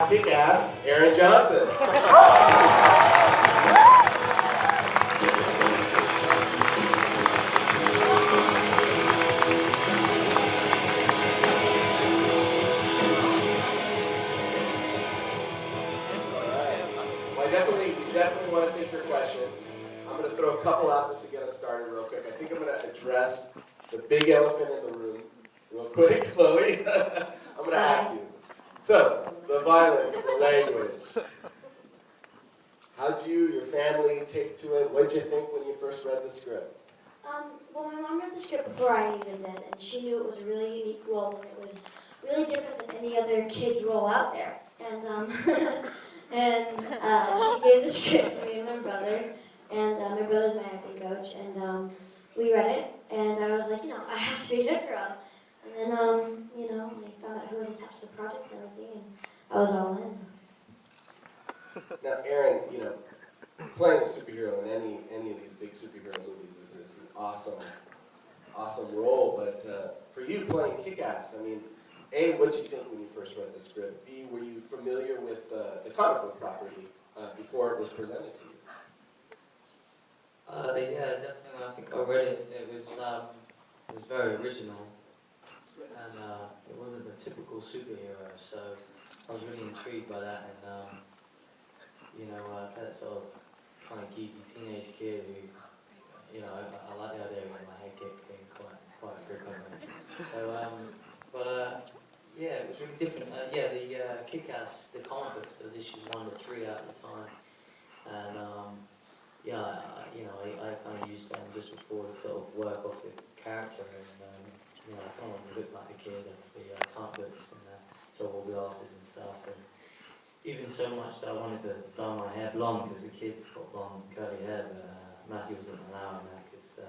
Kick-ass Aaron Johnson. Well, I definitely want to take your questions. I'm going to throw a couple out just to get us started real quick. I think I'm going to address the big elephant in the room real quick, Chloe. I'm going to ask you. So, the violence, the language. How'd you, your family take to it? What'd you think when you first read the script? Well, my mom read the script before I even did, and she knew it was a really unique role, and it was really different than any other kid's role out there. And she gave the script to me and my brother, and my brother's my acting coach, and we read it, and I was like, I have to be a girl. And then, when I found out who was attached to the project and everything, and I was all in. Now, Aaron, playing a superhero in any of these big superhero movies is an awesome role. But for you playing Kick-Ass, I mean, A, what did you think when you first read the script? B, were you familiar with the comic book property before it was presented to you? Yeah, definitely. I think I read it. It was very original, and it wasn't a typical superhero. So I was really intrigued by that, and that sort of kind of geeky teenage kid who, I like the idea of getting my head kicked in quite frequently. So, yeah, it was really different. The Kick-Ass, the comic books, there was issues 1 to 3 at the time, and I kind of used them just before to sort of work off the character, and I kind of looked like a kid of the comic books and sort of all glasses and stuff. And even so much that I wanted to dye my hair blonde because the kids got blonde curly hair, but Matthew wasn't allowing that because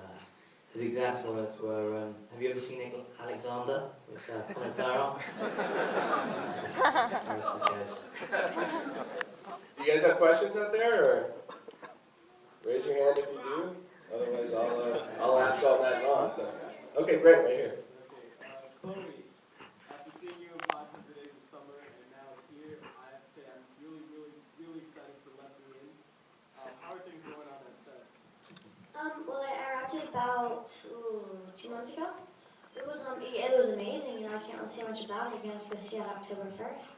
his exact words were, have you ever seen Alexander with Colin Farrell? Do you guys have questions out there, or raise your hand if you do? Otherwise, I'll ask all that wrong. So, okay, great, right here. Chloe, after seeing you in 500 Days of Summer and now here, I have to say I'm really excited for Let Me In. How are things going on that set? Well, I wrapped it about 2 months ago. It was amazing. I can't really say much about it. You're gonna have to go see it October 1st.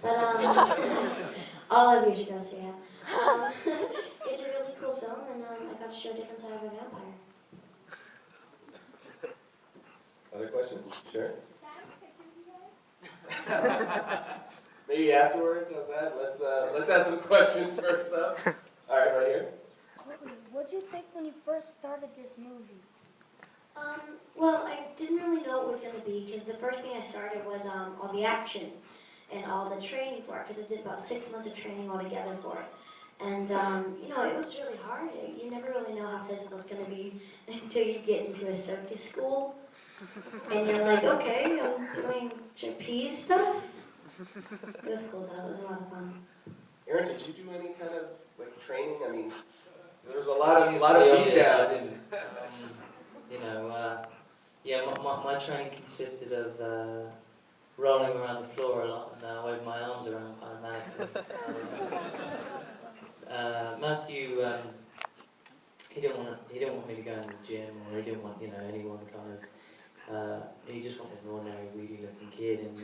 But all of you should go see it. It's a really cool film, and I got to show a different side of a vampire. Other questions? Sure. Maybe afterwards. How's that? Let's ask some questions first up. All right, right here. What did you think when you first started this movie? Well, I didn't really know what it was going to be because the first thing I started was all the action and all the training for it because I did about 6 months of training altogether for it. And, it was really hard. You never really know how physical it's going to be until you get into a circus school. And you're like, okay, I'm doing trapeze stuff. It was cool though. It was a lot of fun. Aaron, did you do any kind of training? I mean, there was a lot of beat downs. My training consisted of rolling around the floor a lot and waving my arms around automatically. Matthew, he didn't want me to go in the gym, or he didn't want anyone kind of. He just wanted an ordinary, weedy-looking kid, and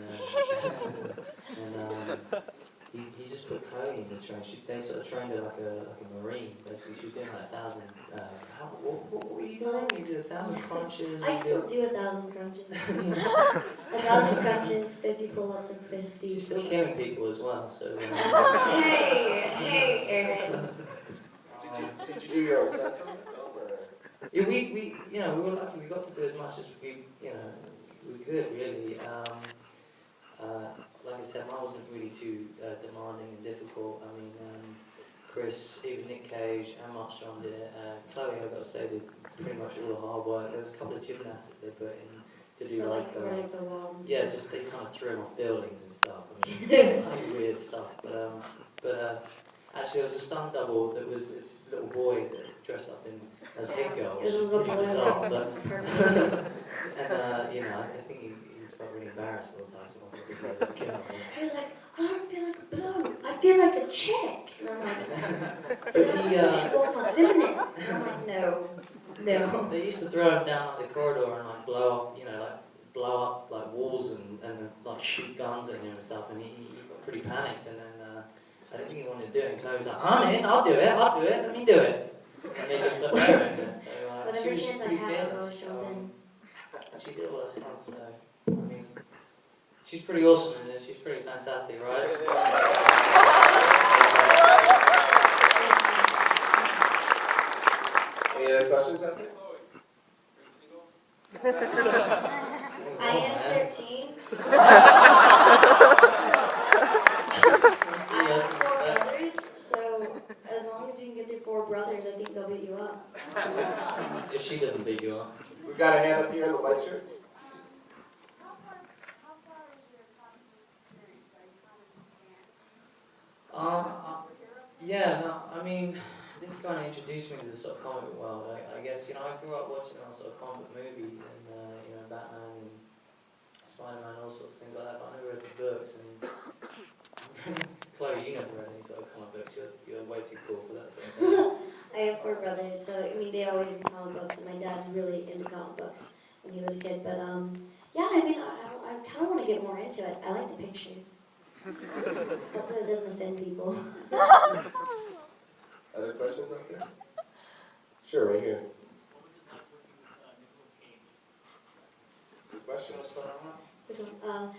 he just put Chloe in the training. They sort of trained her like a marine. Basically, she was doing like 1,000. What were you doing? You did 1,000 crunches. I still do 1,000 crunches. 1,000 crunches, 50 pull-ups, and 50. She's still killing people as well. So. Hey, Aaron. Did you do your own stunts on the film, or? Yeah, we were lucky. We got to do as much as we could really. Like I said, mine wasn't really too demanding and difficult. I mean, Chris, even Nick Cage, and Mark Strong did it. Chloe, I've got to say, did pretty much all the hard work. There was a couple of gymnasts that they put in to do like the walls. yeah, just they kind of threw them off buildings and stuff. I mean, weird stuff. But actually, there was a stunt double that was this little boy that dressed up in as Hit Girl, which was pretty bizarre. But and I think he felt really embarrassed all the time. So he was like, I don't feel like a feel like a chick. And I'm like, But he, sexual, more feminine. And I'm like, no. they used to throw him down like the corridor and like blow up, blow up like walls and like shoot guns at him and stuff. And he got pretty panicked. And then I didn't think he wanted to do it. And Chloe was like, I'm in, I'll do it, let me do it. And they just let her in there. So Whatever she was chance I pretty have, I'll go fearless. show them. She did all her stunts, so I mean, she's pretty awesome in this. She's pretty fantastic, right? Any other questions out there? I am 13. I have 4 brothers, so as long as you can get through 4 brothers, I think they'll beat you up. If she doesn't beat you up. We've got a hand up here in the white shirt. Yeah, no, I mean, this kind of introduced me to the sort of comic world. I guess, I grew up watching all sort of comic movies and, Batman and Spider-Man, all sorts of things like that, but I never read the books. And Chloe, you never read any sort of comic books. You're way too cool for that sort of thing. I have 4 brothers, so I mean they always read comic books, and my dad's really into comic books when he was a kid. But yeah, I mean I kind of want to get more into it. I like the picture. Hopefully it doesn't offend people. Other questions out there? Sure, right here. Good question. Which one?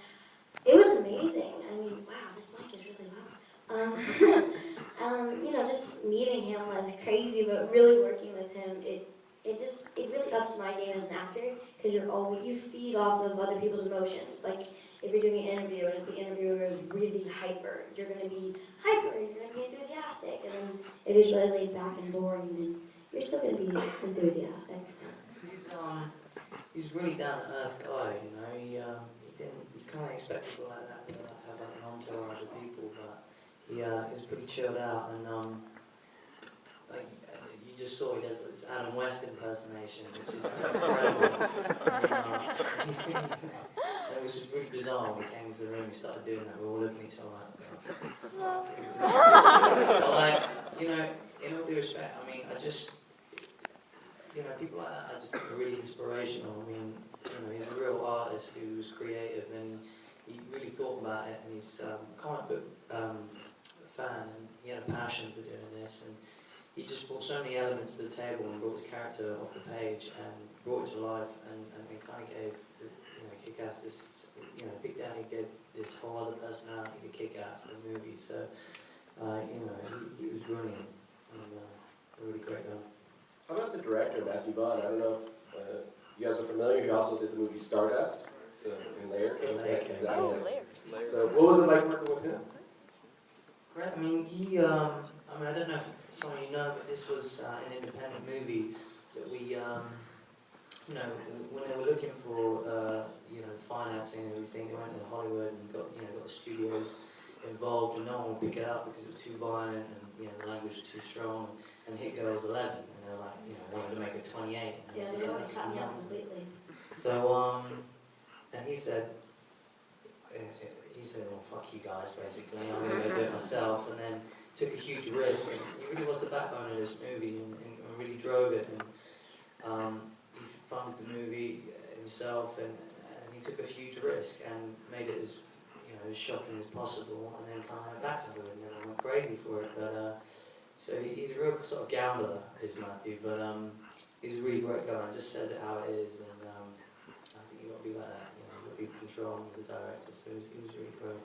It was amazing. I mean, wow, this mic is really loud. Just meeting him was crazy, but really working with him, it really ups my game as an actor because you feed off of other people's emotions. Like if you're doing an interview and if the interviewer is really hyper, you're going to be hyper, you're going to be enthusiastic, and then if it's really laid back and boring, then you're still going to be enthusiastic. He's really down to earth guy, you can't expect people like that to have an entourage of people, but he's pretty chilled out and you just saw he does this Adam West impersonation, which is incredible. It was just really bizarre when we came into the room, we started doing that, we were all looking at each other like, in all due respect, I mean, people like that I just think are really inspirational. I mean, he's a real artist who's creative and he really thought about it, and he's a comic book fan, and he had a passion for doing this, and he just brought so many elements to the table and brought his character off the page and brought it to life and kind of gave Kick-Ass this, Big Daddy gave this whole other personality to Kick-Ass, the movie, so, he was brilliant and a really great guy. How about the director, Matthew Vaughn? I don't know if you guys are familiar. He also did the movie Stardust, so in Layer Cake. Layer Cake. Exactly. Oh, Layer. So what was it like working with him? Great. I mean, I don't know if some of you know, but this was an independent movie that we, when they were looking for, financing and everything, they went to Hollywood and got the studios involved, and no one would pick it up because it was too violent and, the language was too strong, and Hit Girl was 11, and they're like, wanted to make it 28. And Yeah, it's they just want like, to cut me out completely. So, and he said, well, fuck you guys, basically, I'm going to go do it myself, and then took a huge risk, and he really was the backbone of this movie, and really drove it, and he funded the movie himself, and he took a huge risk, and made it as, as shocking as possible, and then kind of went back to Hollywood, and everyone went crazy for it, but, so he's a real sort of gambler, is Matthew, but he's a really great guy, and just says it how it is, and I think you've got to be like that, you've got to be in control as a director, so he was really great.